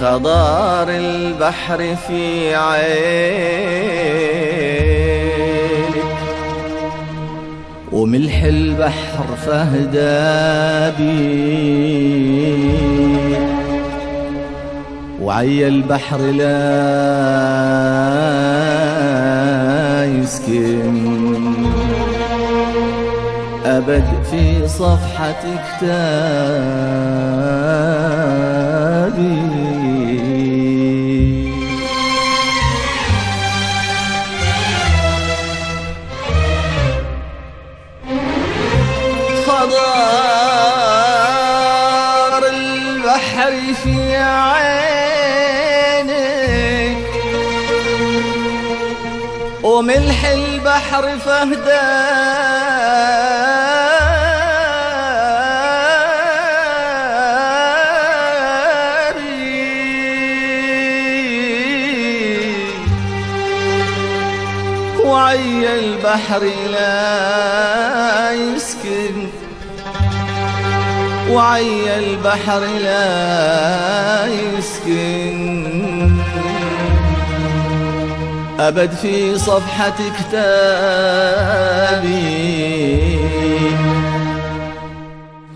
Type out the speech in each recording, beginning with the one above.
خضار البحر في عينك، وملح البحر فهدابي، وعي البحر لا يسكن أبد في صفحة كتابي. خضار البحر في عينك، وملح البحر فهدابي، وعي البحر لا يسكن، وعي البحر لا يسكن أبد في صفحة كتابي،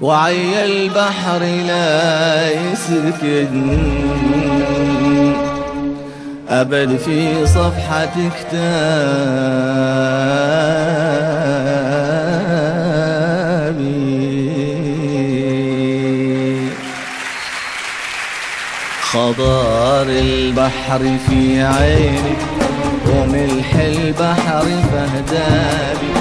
وعي البحر لا يسكن أبد في صفحة كتابي. خضار البحر في عينك، وملح البحر فهدابي،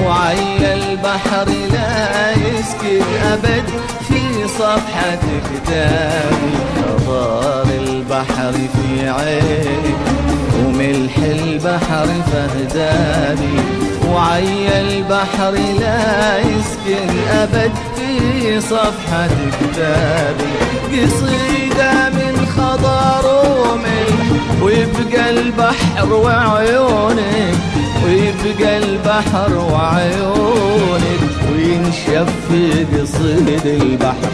وعي البحر لا يسكن أبد في صفحة كتابي. خضار البحر في عينك، وملح البحر فهدابي، وعي البحر لا يسكن أبد في صفحة كتابي. قصيدة من خضار وملح، ويبقى البحر وعيونك، ويبقى البحر وعيونك، وينشف في قصيد البحر.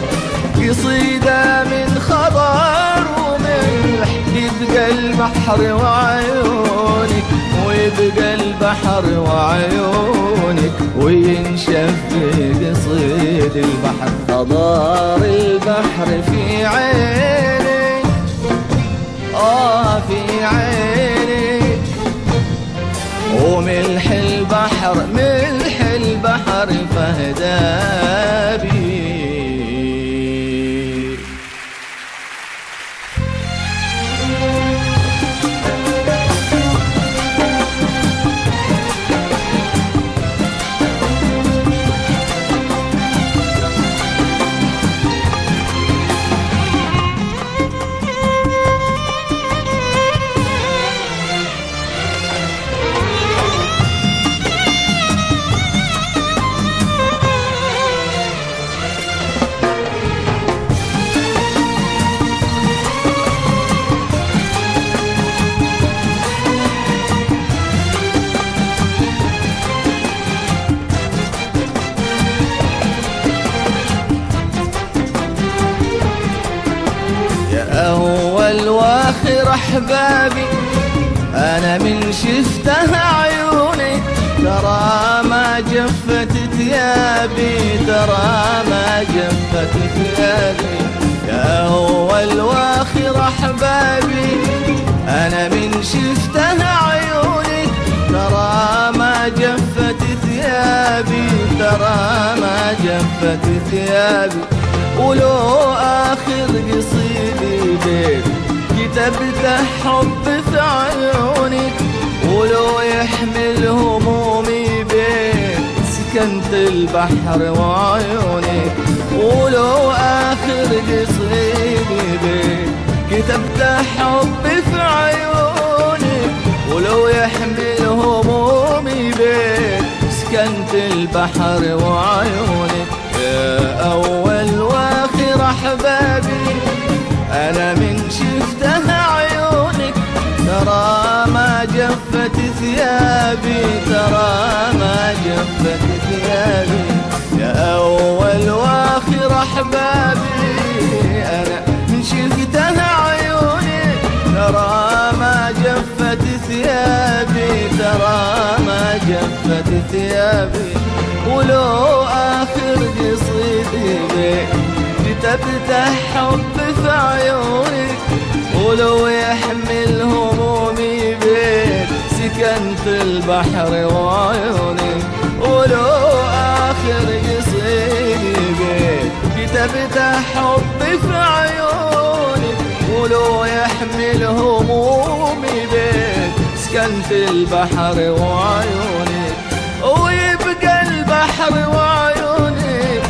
قصيدة من خضار وملح، يبقى البحر وعيونك، ويبقى البحر وعيونك، وينشف في قصيد البحر. خضار البحر في عينك، في عينك، وملح البحر، ملح البحر فهدابي. أول واخر أحبابي، أنا من شفتها عيوني، ترى ما جفت ثيابي، ترى ما جفت ثيابي. يا أول واخر أحبابي، أنا من شفتها عيوني، ترى ما جفت ثيابي، ترى ما جفت ثيابي. ولو آخر قصيدي بيت كتبته حب في عيونك، ولو يحمل همومي بيت سكنت البحر وعيونك. ولو آخر قصيدي بيت كتبته حب في عيونك، ولو يحمل همومي بيت سكنت البحر وعيونك. يا أول واخر أحبابي، أنا من شفتها عيونك، ترى ما جفت ثيابي، ترى ما جفت ثيابي. يا أول واخر أحبابي، أنا من شفتها عيونك، ثيابي، ترى ما جفت ثيابي. ولو آخر قصيدي بيك كتبت حب في عيونك، ولو يحمل همومي بيك سكنت البحر وعيونك. ولو آخر قصيدي بيك كتبت حب في عيونك، ولو يحمل همومي بيك سكنت البحر وعيونك. ويبقى البحر وعيونك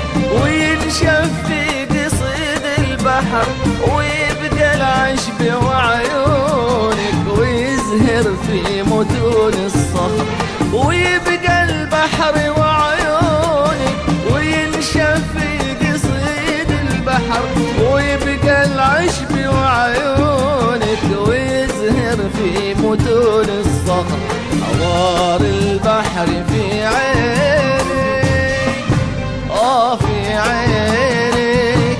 وينشف في قصيد البحر، ويبقى العشب وعيونك ويزهر في متون الصخر. ويبقى البحر وعيونك وينشف في قصيد البحر، ويبقى العشب وعيونك ويزهر في متون الصخر. عوار البحر في عينك، في عينك.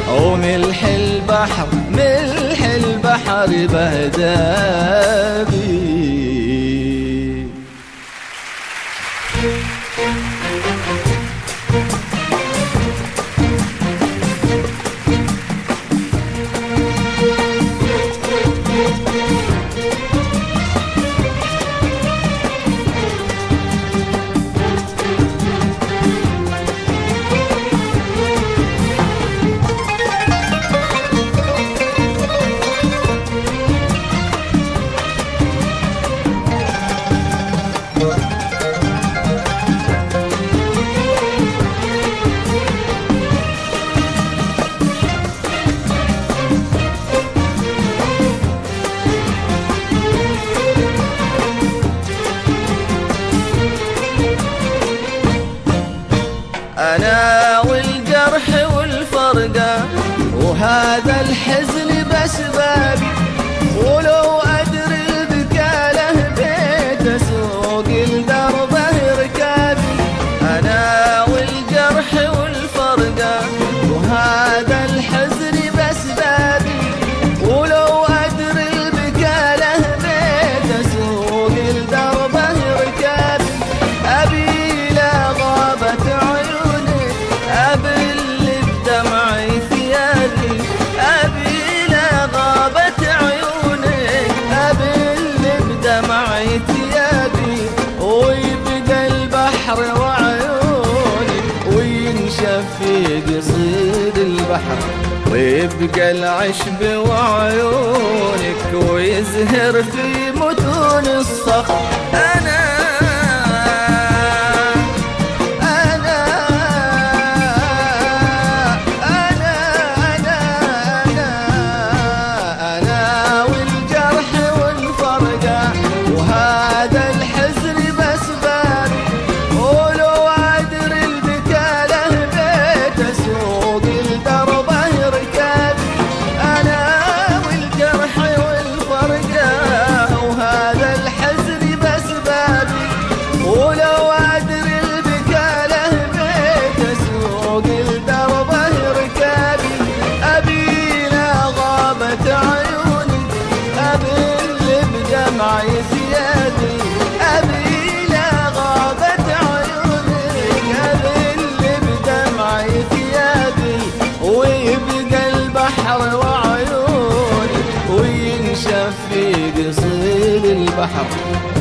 وملح البحر ملح البحر بهدابي. أنا والجرح والفرقة وهذا الحزن بأسبابي، ولو أدري البكاله بيت أسوق الدربه ركابي. أنا والجرح والفرقة وهذا الحزن بأسبابي، ولو أدري البكاله بيت أسوق الدربه ركابي. أبي لا غابت عيوني أبل بدمعي ثيابي، أبي لا غابت عيوني أبل بدمعي ثيابي. ويبقى البحر وعيوني وينشف في قصيد البحر، ويبقى العشب وعيونك ويزهر في متون الصخر.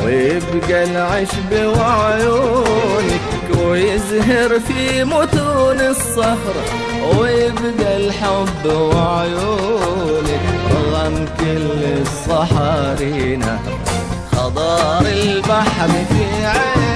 ويبقى العشب وعيونك ويزهر في متون الصخر، ويبقى الحب وعيونك رغم كل الصحاري نهر. خضار البحر في عينك